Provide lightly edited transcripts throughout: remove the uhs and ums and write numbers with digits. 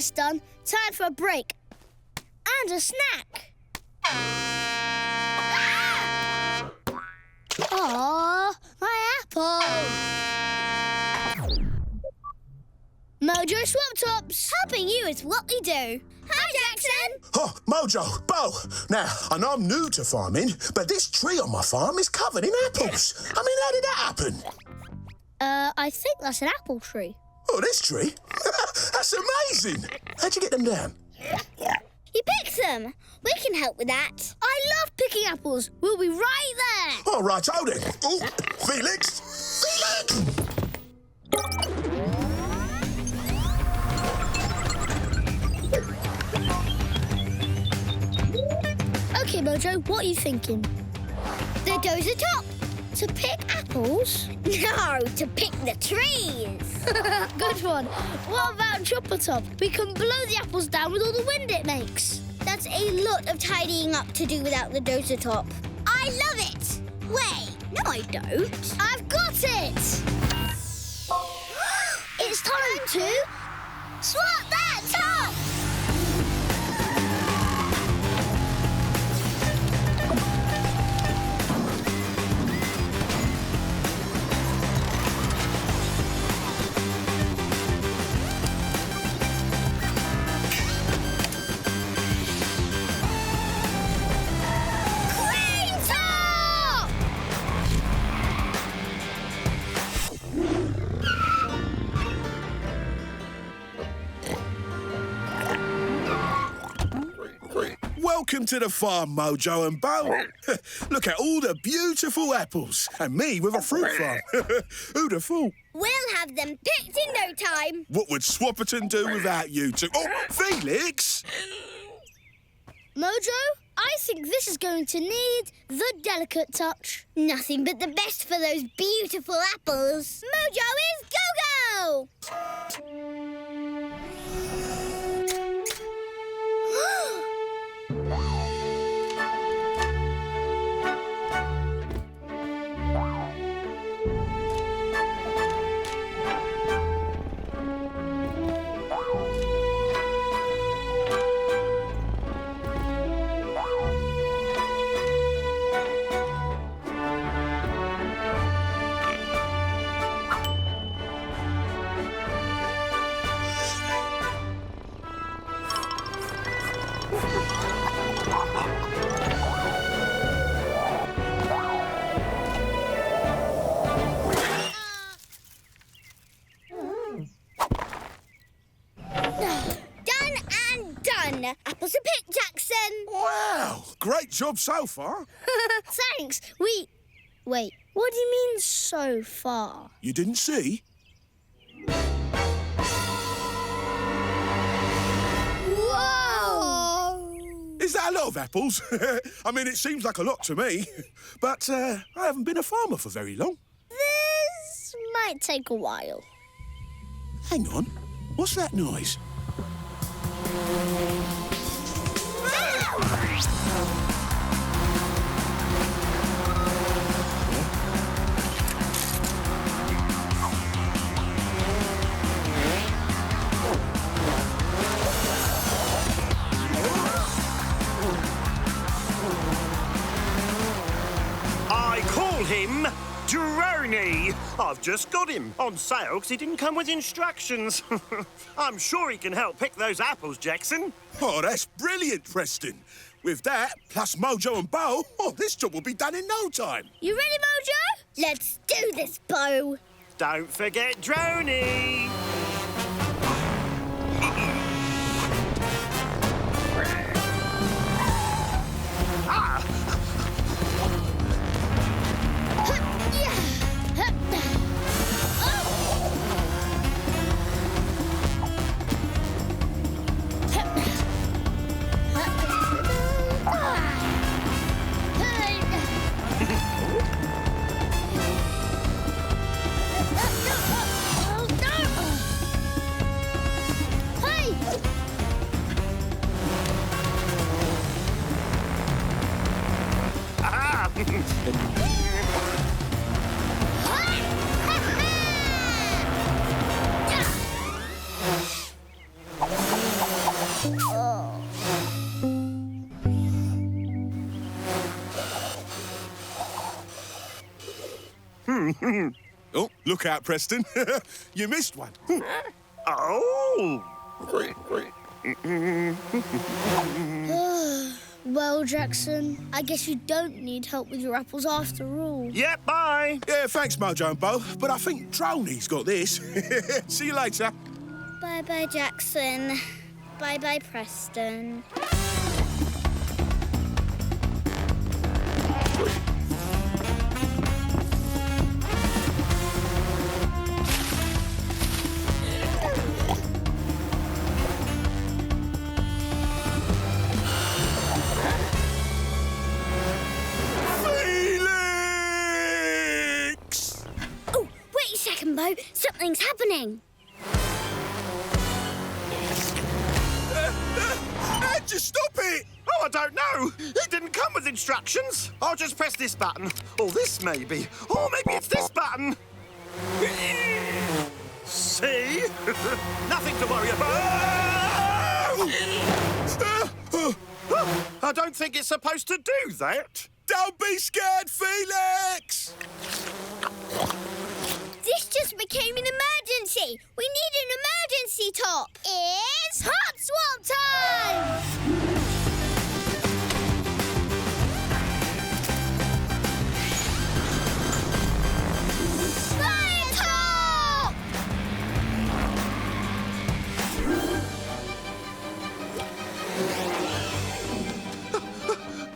that's done, time for a break. And a snack. Aww, my apple. Mojo Swoptops, helping you is what we do. Hi, Jackson. Oh, Mojo, Bo. Now, I know I'm new to farming, but this tree on my farm is covered in apples. I mean, how did that happen? I think that's an apple tree. Oh, this tree? That's amazing. How'd you get them down? You picked them. We can help with that. I love picking apples. We'll be right there. All right, hold it. Oh, Felix! Felix! OK, Mojo, what are you thinking? The dozer top. To pick apples? No, to pick the trees. Good one. What about chopper top? We can blow the apples down with all the wind it makes. That's a lot of tidying up to do without the dozer top. I love it. Wait, no I don't. I've got it. It's time to swap that top. Welcome to the farm, Mojo and Bo. Look at all the beautiful apples. And me with a fruit farm. Who'd have thought? We'll have them picked in no time. What would Swoppiton do without you two? Oh, Felix! Mojo, I think this is going to need the delicate touch. Nothing but the best for those beautiful apples. Mojo is go-go! Apples are picked, Jackson. Wow, great job so far. Thanks. Wait, what do you mean so far? You didn't see? Whoa! Is that a lot of apples? I mean, it seems like a lot to me. But I haven't been a farmer for very long. This might take a while. Hang on. What's that noise? I call him Droney. I've just got him on sale because he didn't come with instructions. I'm sure he can help pick those apples, Jackson. Oh, that's brilliant, Preston. With that, plus Mojo and Bo, this job will be done in no time. You ready, Mojo? Let's do this, Bo. Don't forget Droney. Oh, look out, Preston. You missed one. Oh! Well, Jackson, I guess you don't need help with your apples after all. Yeah, bye. Yeah, thanks, Mojo and Bo, but I think Droney's got this. See you later. Bye-bye, Jackson. Bye-bye, Preston. Bo, something's happening. How'd you stop it? Oh, I don't know. It didn't come with instructions. I'll just press this button. Or this, maybe. Or maybe it's this button. See? Nothing to worry about. I don't think it's supposed to do that. Don't be scared, Felix! This just became an emergency. We need an emergency top. It's hot swap time! Fire top!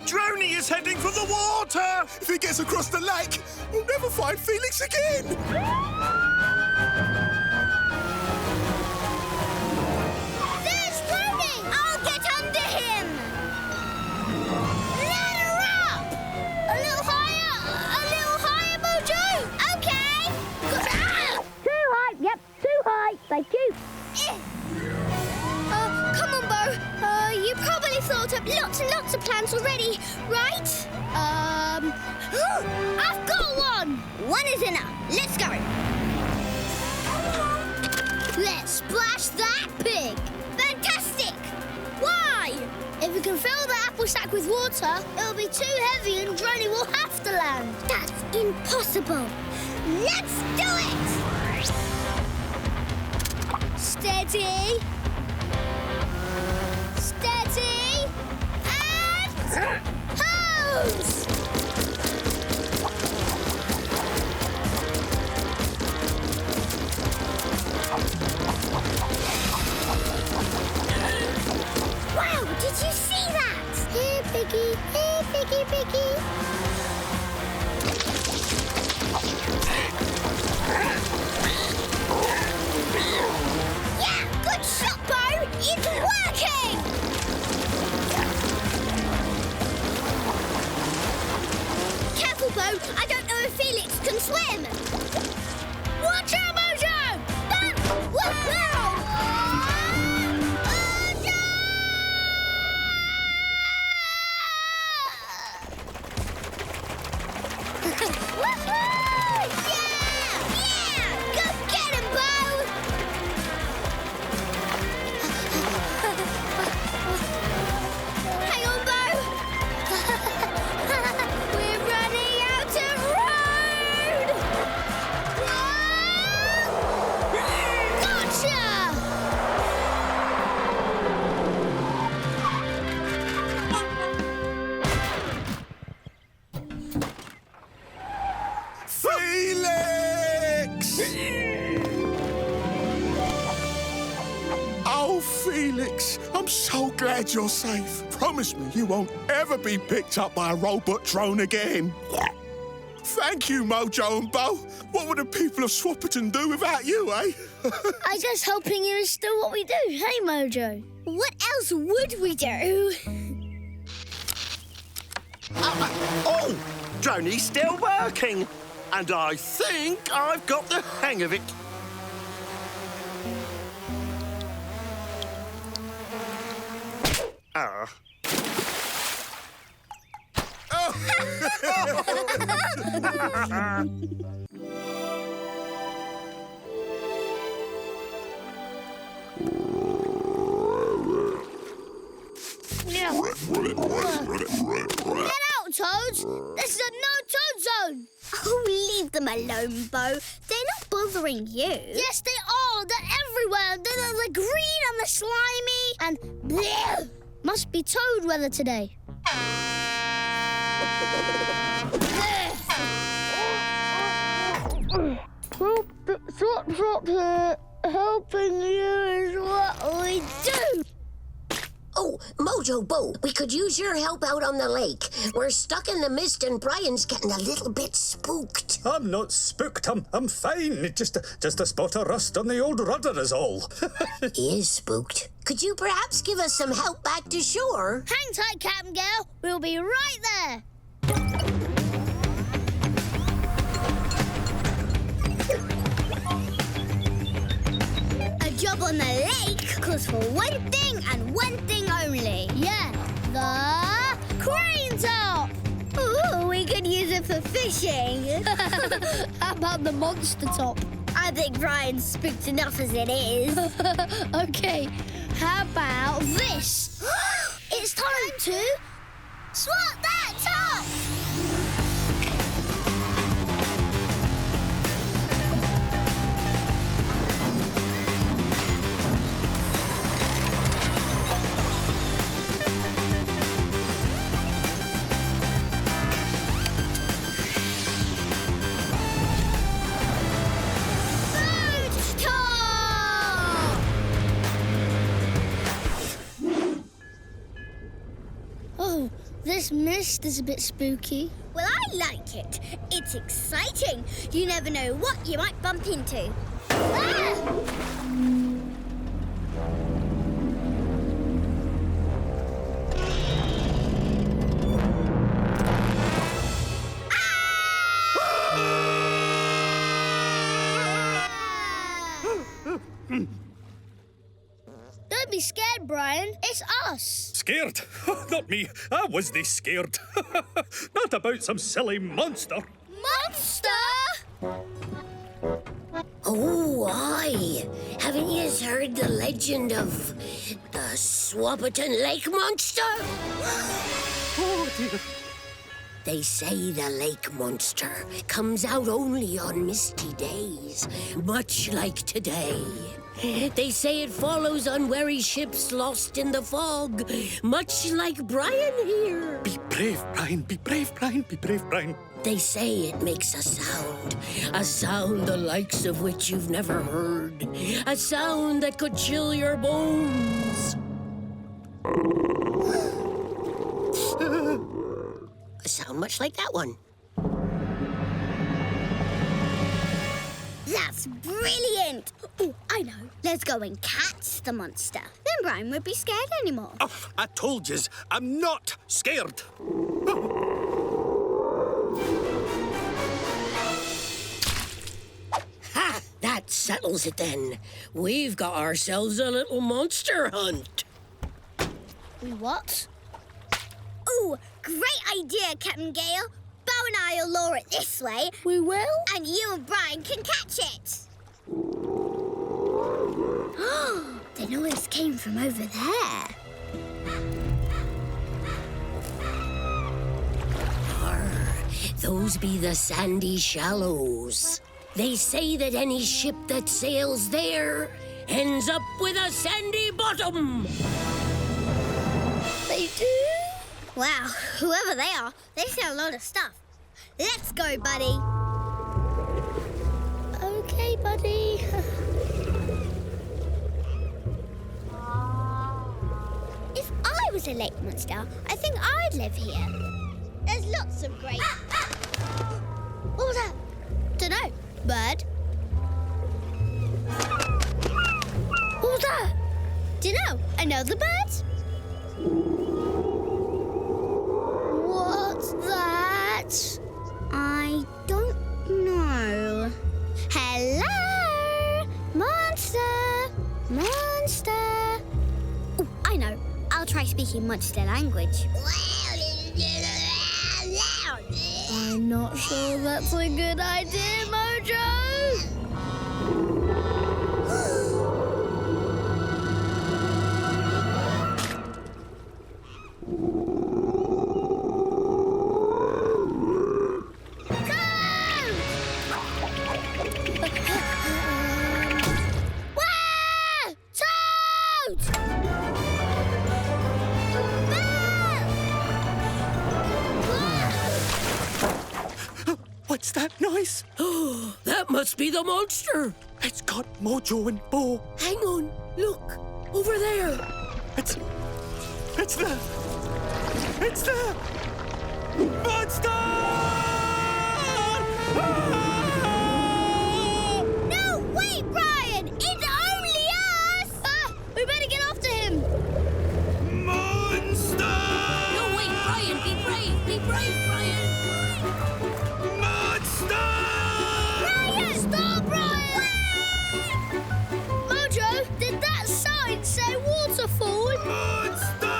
Droney is heading for the water! If he gets across the lake, we'll never find Felix again! There's Droney! I'll get under him! Let her up! A little higher, Mojo! Okay! Too high, yep, too high. Thank you. Come on, Bo. You probably thought up lots and lots of plans already, right? I've got one! One is enough. Let's go. Let's splash that pig. Fantastic! Why? If we can fill the apple sack with water, it'll be too heavy and Droney will have to land. That's impossible. Let's do it! Steady. Steady. And hose! Wow, did you see that? Here, Piggy. Here, Piggy, Piggy. Yeah, good shot, Bo. It's working. Careful, Bo. I don't know if Felix can swim. Watch out, Mojo! Felix, I'm so glad you're safe. Promise me you won't ever be picked up by a robot drone again. Thank you, Mojo and Bo. What would the people of Swoppiton do without you, eh? I guess helping you is still what we do, hey, Mojo? What else would we do? Oh, Droney's still working. And I think I've got the hang of it. Get out, Toads! This is a no-toad zone! Oh, leave leave them alone, Bo. They're not bothering you. Yes, they are. They're everywhere. They're the green and the slimy and... Bleh. Must be toad weather today. Swop here. Helping you is what we do. Oh, Mojo, Bo, we could use your help out on the lake. We're stuck in the mist and Brian's getting a little bit spooked. I'm not spooked. I'm fine. Just a spot of rust on the old rudder is all. He is spooked. Could you perhaps give us some help back to shore? Hang tight, Captain Gale. We'll be right there. A job on the lake calls for one thing and one thing only. Yeah, the crane top. Ooh, we could use it for fishing. How about the monster top? I think Brian's spooked enough as it is. Okay, how about this? It's time to swap that top! Oh, this mist is a bit spooky. Well, I like it. It's exciting. You never know what you might bump into. Ah! Don't be scared, Brian. It's us. Scared? Not me. I wasn't scared. Not about some silly monster. Monster? Oh, aye. Haven't you heard the legend of the Swoppiton lake monster? Oh, dear. They say the lake monster comes out only on misty days, much like today. They say it follows unwary ships lost in the fog, much like Brian here. Be brave, Brian. Be brave, Brian. Be brave, Brian. They say it makes a sound the likes of which you've never heard, a sound that could chill your bones. A sound much like that one. That's brilliant! Oh, I know. Let's go and catch the monster. Then Brian won't be scared anymore. Oh, I told yous, I'm not scared. Ha! That settles it then. We've got ourselves a little monster hunt. What? Ooh, great idea, Captain Gale. Bo and I will lure it this way. We will? And you and Brian can catch it. The noise came from over there. Those be the sandy shallows. They say that any ship that sails there ends up with a sandy bottom. They do? Wow, whoever they are, they say a lot of stuff. Let's go, buddy. Okay, buddy. If I was a lake monster, I think I'd live here. There's lots of great... What was that? Dunno. Bird? What was that? Dunno. Another bird? What's that? I don't know. Hello? Monster! Monster! Oh, I know. I'll try speaking monster language. I'm not sure that's a good idea, Mojo. Go! guys. That must be the monster. It's got Mojo and Bo. Hang on, look, over there. It's the monster! No, wait, Brian! It's only us! We better get after him. Monster! No, wait, Brian, be brave, Brian. Monster! Brian! Stop, Brian! Mojo, did that sign say waterfall? Monster!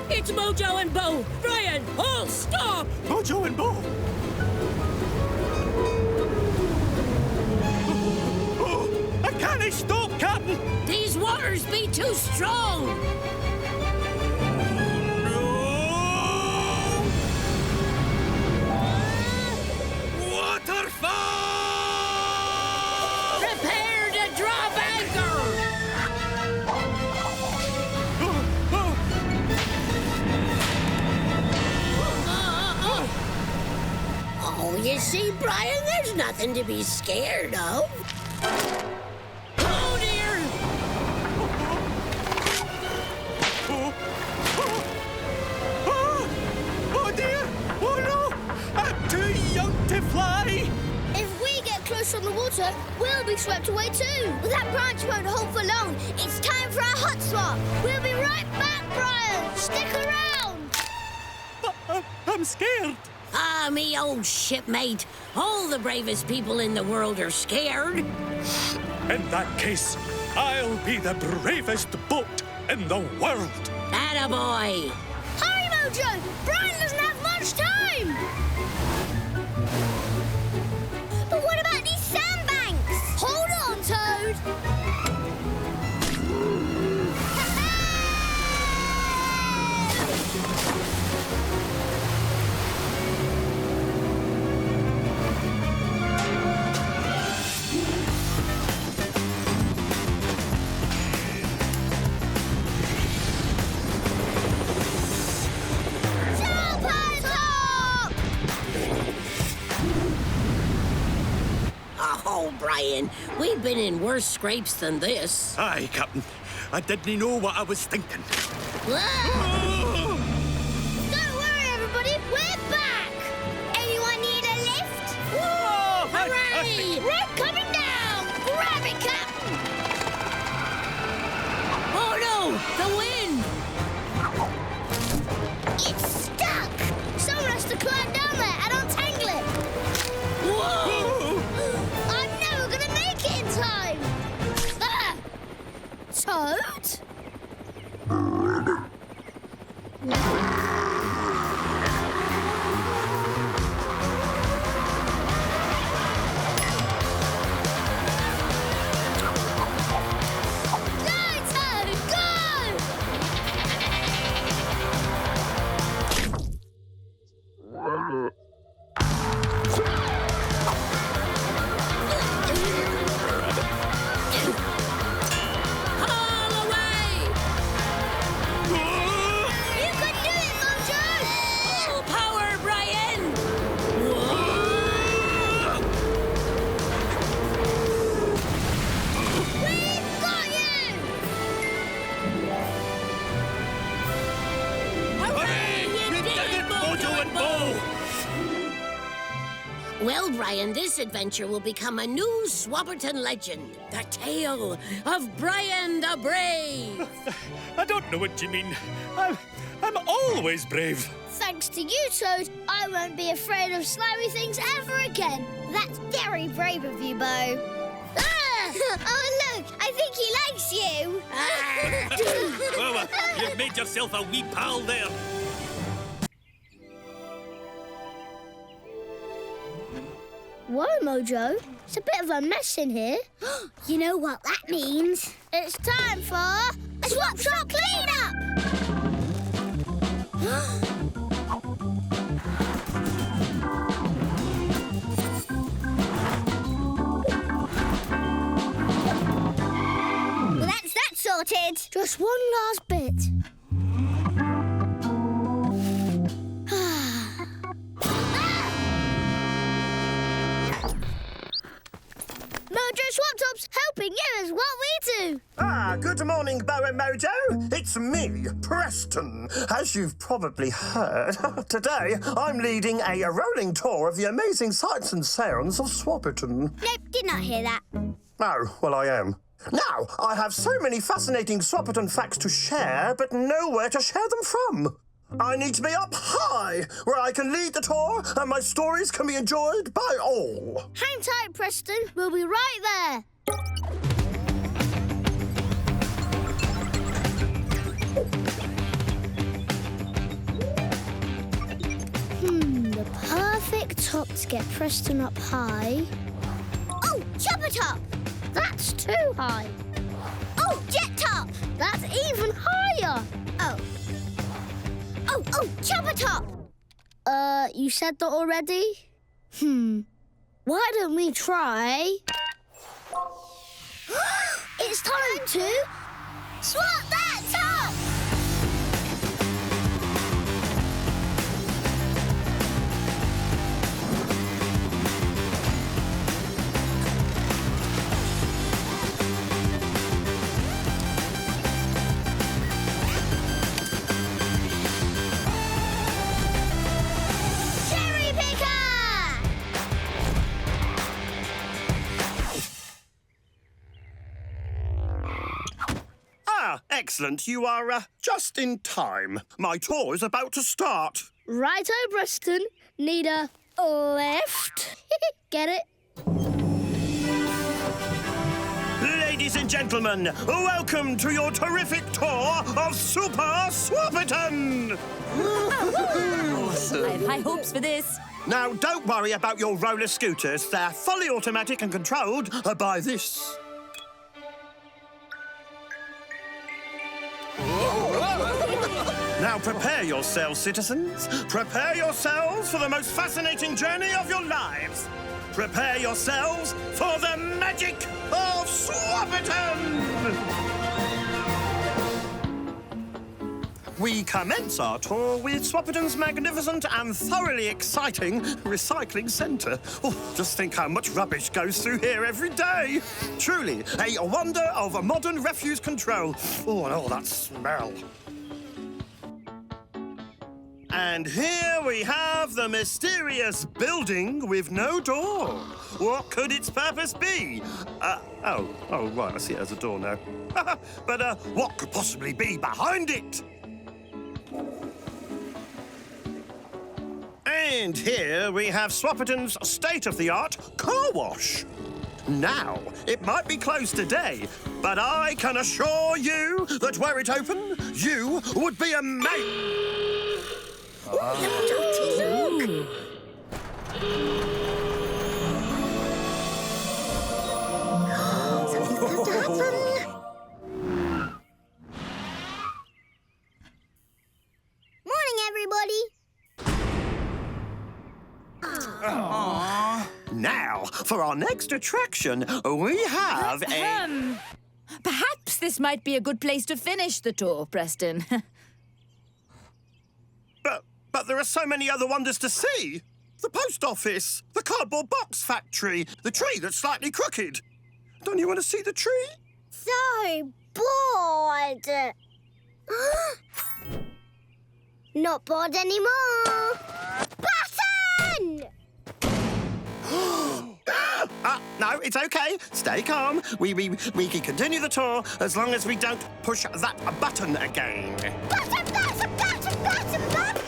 It's Mojo and Bo. Brian, hold, stop! Mojo and Bo! Oh, I can't stop, Captain! These waters be too strong. No! Waterfall! Prepare to drop anchor. Oh, you see, Brian, there's nothing to be scared of. Oh, dear! Oh dear! Oh no! I'm too young to fly! If we get close on the water, we'll be swept away too. Well, that branch won't hold for long. It's time for our hot swap. We'll be right back, Brian. Stick around. I'm scared. Ah, me old shipmate. All the bravest people in the world are scared. In that case, I'll be the bravest boat in the world. Attaboy. Hurry, Mojo. Brian doesn't have much time. But what about these sandbanks? Hold on, Toad. Oh, Brian, we've been in worse scrapes than this. Aye, Captain. I didn't know what I was thinking. Ah! Don't worry, everybody. We're back. Anyone need a lift? Whoa! Hooray! Rope coming down. Grab it, Captain. Oh, no! The wind! It's stuck. Someone has to climb down there and untangle it. Whoa! I'm never gonna make it in time. Toad? Well, Brian, this adventure will become a new Swoppiton legend. The tale of Brian the Brave. I don't know what you mean. I'm always brave. Thanks to you, Toad, I won't be afraid of slimy things ever again. That's very brave of you, Bo. Ah! Oh, look, I think he likes you. Well, you've made yourself a wee pal there. Whoa, Mojo. It's a bit of a mess in here. You know what that means? It's time for a swap shop clean-up! Well, that's that sorted. Just one last bit. Good morning, Bo and Mojo. It's me, Preston. As you've probably heard, today I'm leading a rolling tour of the amazing sights and sounds of Swoppiton. Nope, did not hear that. Oh, well, I am. Now, I have so many fascinating Swoppiton facts to share, but nowhere to share them from. I need to be up high, where I can lead the tour and my stories can be enjoyed by all. Hang tight, Preston. We'll be right there. The perfect top to get Preston up high. Oh, chopper top! That's too high. Oh, jet top! That's even higher. Oh, chopper top! You said that already? Why don't we try... It's time to... swap that top! Excellent. You are just in time. My tour is about to start. Righto, Preston. Need a lift. Get it? Ladies and gentlemen, welcome to your terrific tour of Super Swoppiton! I have high hopes for this. Now, don't worry about your roller scooters. They're fully automatic and controlled by this. Now prepare yourselves, citizens. Prepare yourselves for the most fascinating journey of your lives. Prepare yourselves for the magic of Swoppiton! We commence our tour with Swoppiton's magnificent and thoroughly exciting recycling centre. Oh, just think how much rubbish goes through here every day. Truly, a wonder of modern refuse control. Oh, and all that smell. And here we have the mysterious building with no door. What could its purpose be? Oh, right, I see it as a door now. But what could possibly be behind it? And here we have Swoppiton's state-of-the-art car wash. Now, it might be closed today, but I can assure you that were it open, you would be amazed. Look. Something's going to happen. Morning, everybody. Now, for our next attraction, we have a... Perhaps this might be a good place to finish the tour, Preston. But there are so many other wonders to see. The post office, the cardboard box factory, the tree that's slightly crooked. Don't you want to see the tree? So bored. Not bored anymore. Button! No, it's okay. Stay calm. We can continue the tour as long as we don't push that button again. Button, button, button, button, button!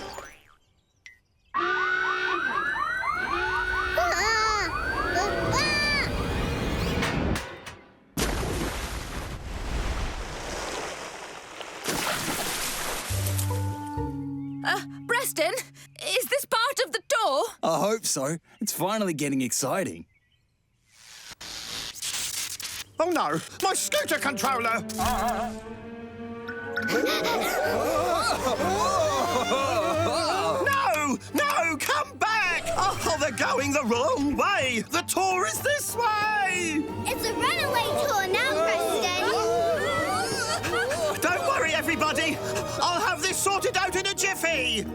Preston, is this part of the tour? I hope so. It's finally getting exciting. Oh no, my scooter controller! No, come back! Oh, they're going the wrong way. The tour is this way. It's a runaway tour now, Preston. Don't worry, everybody. I'll have this sorted out in a jiffy.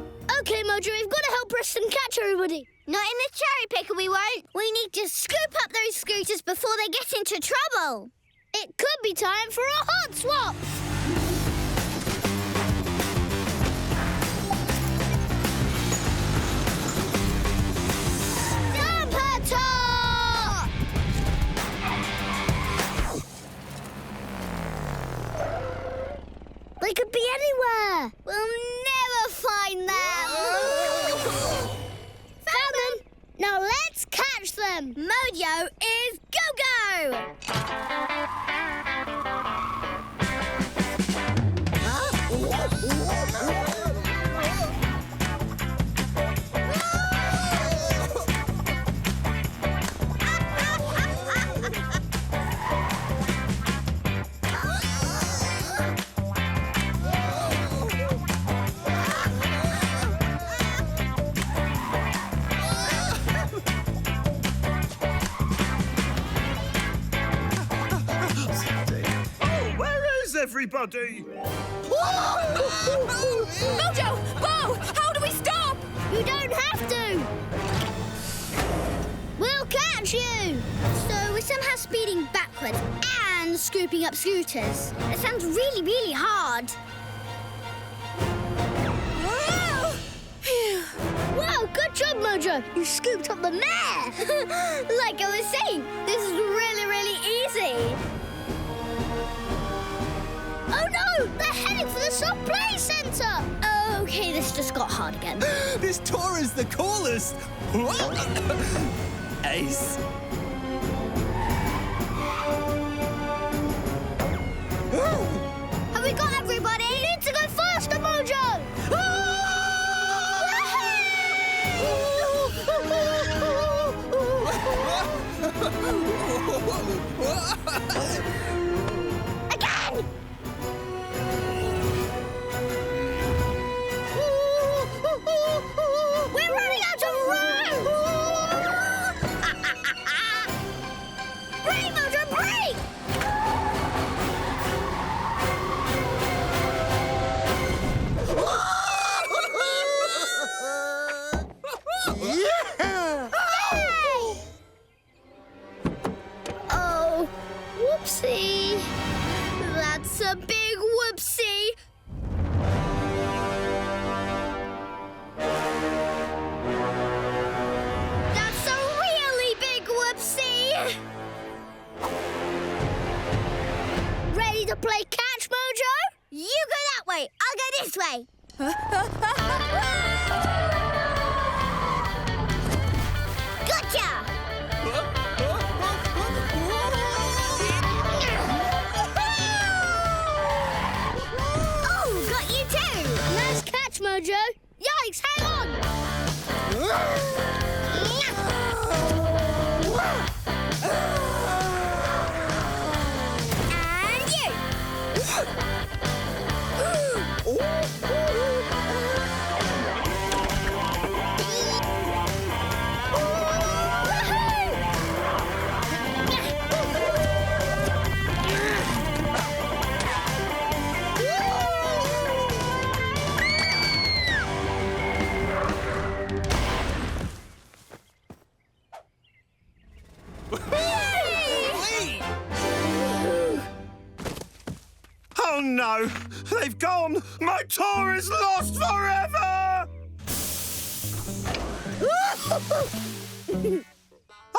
OK, Mojo, we've got to help Preston catch everybody. Not in the cherry picker, we won't. We need to scoop up those scooters before they get into trouble. It could be time for a hot swap. Damper top! They could be anywhere. We'll never find them. Found them. Now let's catch them. Mojo is go-go. Everybody! Mojo! Bo! How do we stop? You don't have to. We'll catch you. So we're somehow speeding backwards and scooping up scooters. It sounds really, really hard. Wow, good job, Mojo. You scooped up the mare. Like I was saying, this is really, really easy. Oh no! They're heading for the soft play centre! Okay, this just got hard again. This tour is the coolest! Ace! Have we got everybody? You need to go faster, Mojo! Again! We're running out of room! Brake, Mojo, brake! Oh, whoopsie. That's a big whoopsie. That's a really big whoopsie. Ready to play catch, Mojo? You go that way. I'll go this way. Gotcha! Oh, got you too! Nice catch, Mojo. Yikes, hang on! And you! Oh no! They've gone! My tour is lost forever!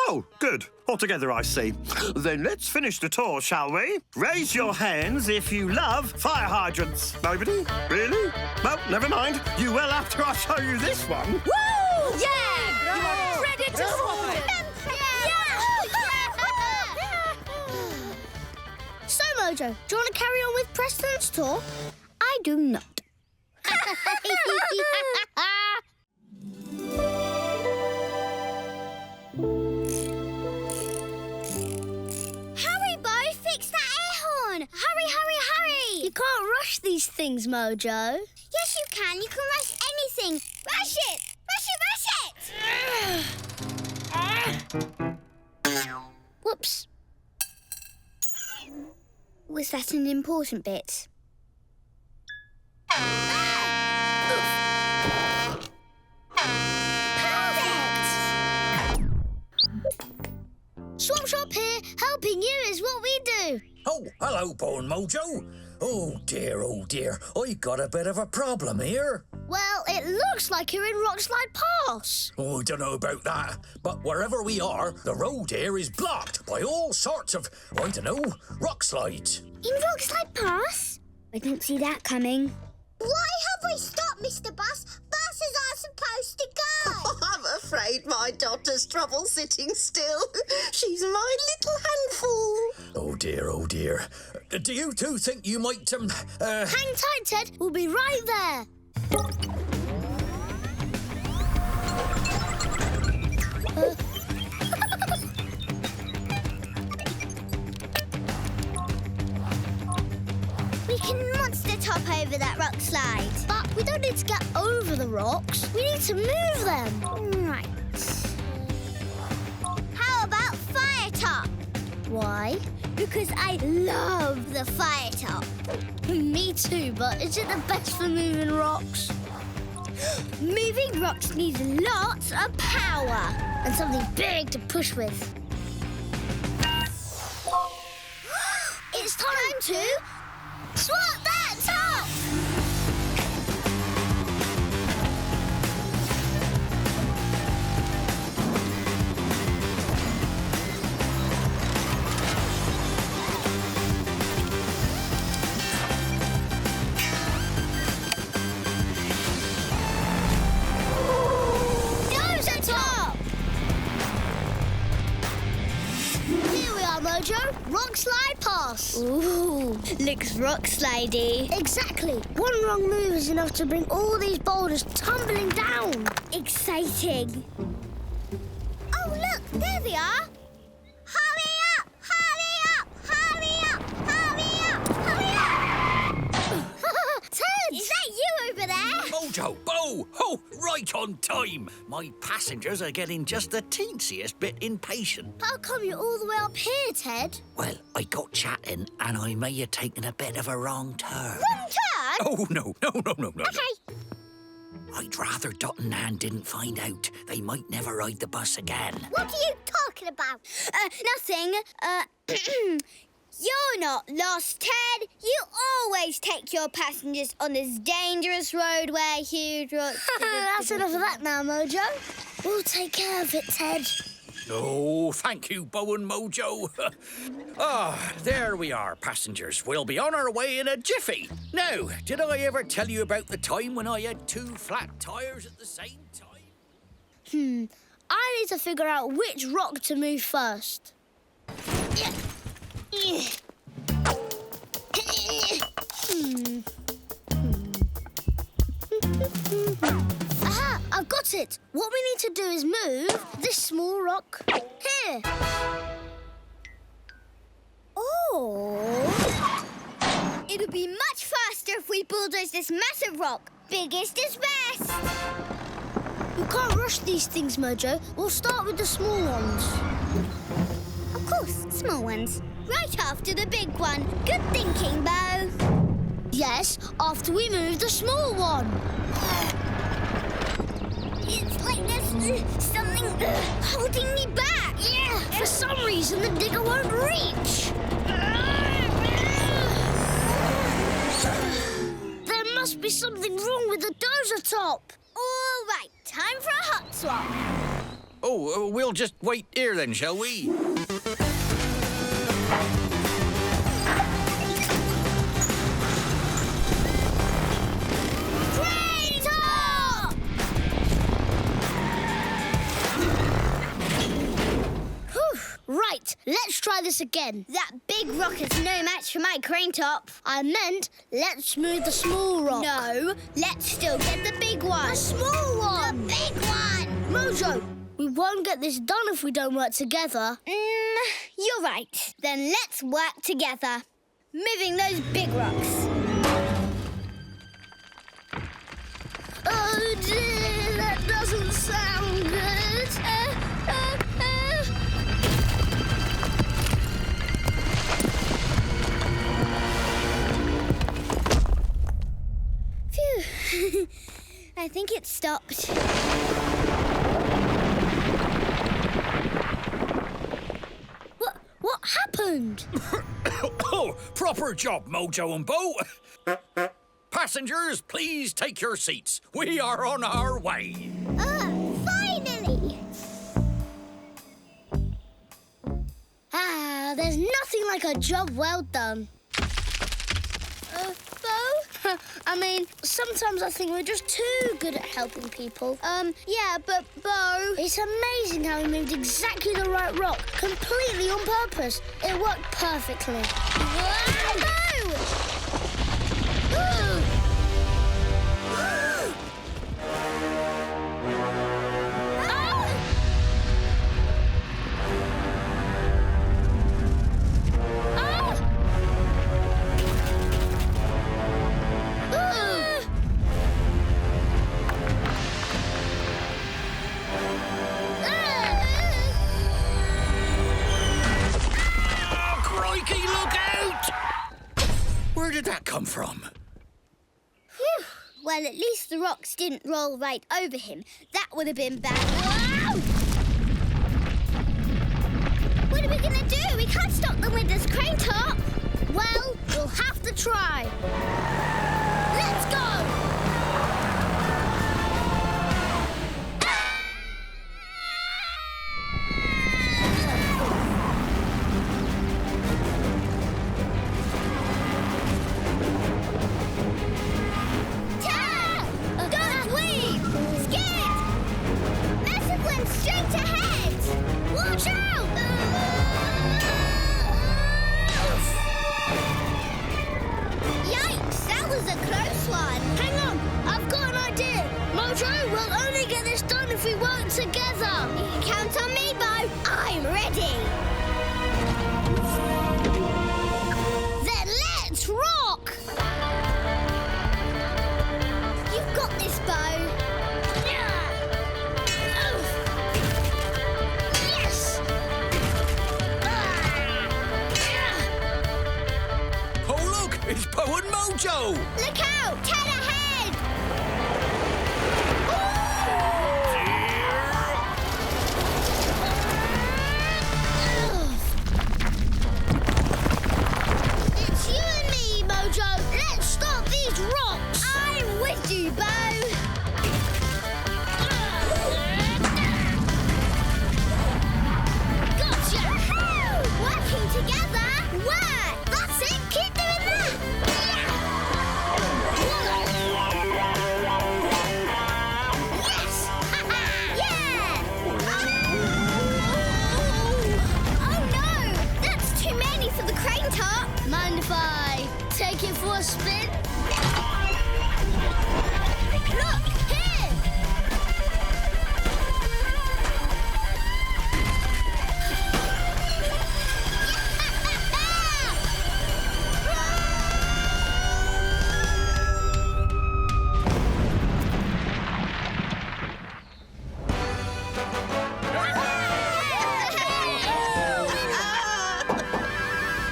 Oh, good. All together, I see. Then let's finish the tour, shall we? Raise your hands if you love fire hydrants. Nobody? Really? Well, never mind. You will after I show you this one. Woo! Yeah! You are ready to swap it. So, Mojo, do you want to carry on with Preston's tour? I do not. Hurry, Bo, fix that air horn. Hurry, hurry, hurry. You can't rush these things, Mojo. Yes, you can. You can rush anything. Rush it. Rush it, rush it. Whoops. Was that an important bit? Perfect! Swop Shop here, helping you is what we do. Oh, hello, Bo and Mojo. Oh dear, I got a bit of a problem here. Well, it looks like you're in Rockslide Pass. Oh, I don't know about that, but wherever we are, the road here is blocked by all sorts of, I don't know, rock slides. In Rockslide Pass? I didn't see that coming. Why have we stopped, Mr. Bus? Buses are supposed to go. I'm afraid my daughter's trouble sitting still. She's my little handful. Oh dear. Do you two think you might, Hang tight, Ted. We'll be right there. We can monster top over that rock slide. But we don't need to get over the rocks. We need to move them. Right. How about fire top? Why? Because I love the fire top. Me too, but is it the best for moving rocks? Moving rocks needs lots of power. And something big to push with. It's time to swap that top! Dozer top! Here we are, Mojo. Rockslide Pass. Ooh, looks rock slidey. Exactly. One wrong move is enough to bring all these boulders tumbling down. Exciting. Oh, look, there they are. Hurry up! Hurry up! Hurry up! Hurry up! Hurry up! Ted! Is that you over there? Mojo, Bo! Oh, right on time. My passengers are getting just the teensiest bit impatient. How come you're all the way up here, Ted? Well, I got chatting and I may have taken a bit of a wrong turn. One turn? Oh, no. Okay. I'd rather Dot and Nan didn't find out. They might never ride the bus again. What are you talking about? Nothing. You're not lost, Ted. You always take your passengers on this dangerous road where huge rocks... That's enough of that now, Mojo. We'll take care of it, Ted. Oh, thank you, Bo and Mojo. There we are, passengers. We'll be on our way in a jiffy. Now, did I ever tell you about the time when I had 2 flat tires at the same time? I need to figure out which rock to move first. Aha! I've got it! What we need to do is move this small rock here. Oh! It'll be much faster if we bulldoze this massive rock. Biggest is best. You can't rush these things, Mojo. We'll start with the small ones. Of course, small ones. Right after the big one. Good thinking, Bo. Yes, after we move the small one. It's like there's something holding me back. Yeah, for some reason the digger won't reach. There must be something wrong with the dozer top. All right, time for a hot swap. Oh, we'll just wait here then, shall we? Right, let's try this again. That big rock is no match for my crane top. I meant, let's move the small rock. No, let's still get the big one. The small one. The big one. Mojo, we won't get this done if we don't work together. You're right. Then let's work together. Moving those big rocks. Oh dear, that doesn't sound good. Phew. I think it stopped. What happened? Oh, proper job, Mojo and Bo. Passengers, please take your seats. We are on our way. Finally! There's nothing like a job well done. Bo? I mean, sometimes I think we're just too good at helping people. Yeah, but Bo, it's amazing how we moved exactly the right rock, completely on purpose. It worked perfectly. Whoa, Bo! Crikey, look out! Where did that come from? Well, at least the rocks didn't roll right over him. That would have been bad. Whoa! What are we going to do? We can't stop them with this crane top. Well, we'll have to try. Let's go! Straight ahead! Watch out! Yikes, that was a close one. Hang on, I've got an idea. Mojo, we'll only get this done if we work together. You can count on me, Bo. I'm ready. Then let's rock! You've got this, Bo. It's Bo and Mojo! Look out! Head ahead! It's you and me, Mojo. Let's stop these rocks. I'm with you, Bo. Gotcha! Working together. Work! That's it. Keep doing that. Yes! Yeah! Oh no! That's too many for the crane top. Mind if I take it for a spin? Look, here!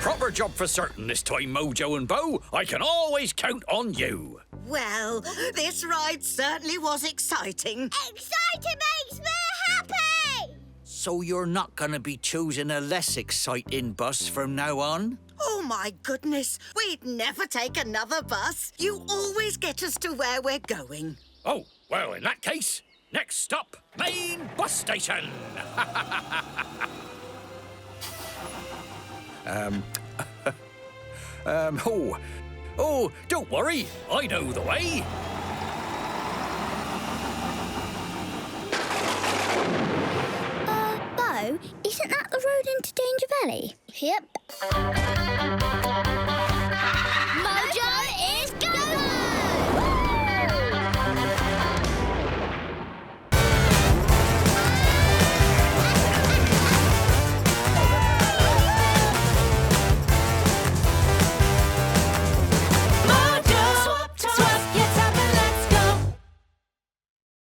Proper job for certain this time, Mojo and Bo. I can always count on you. Well, this ride certainly was exciting. Exciting makes me happy! So you're not gonna be choosing a less exciting bus from now on? Oh, my goodness. We'd never take another bus. You always get us to where we're going. Oh, well, in that case, next stop, main bus station. Oh, don't worry. I know the way. Bo, isn't that the road into Danger Valley? Yep.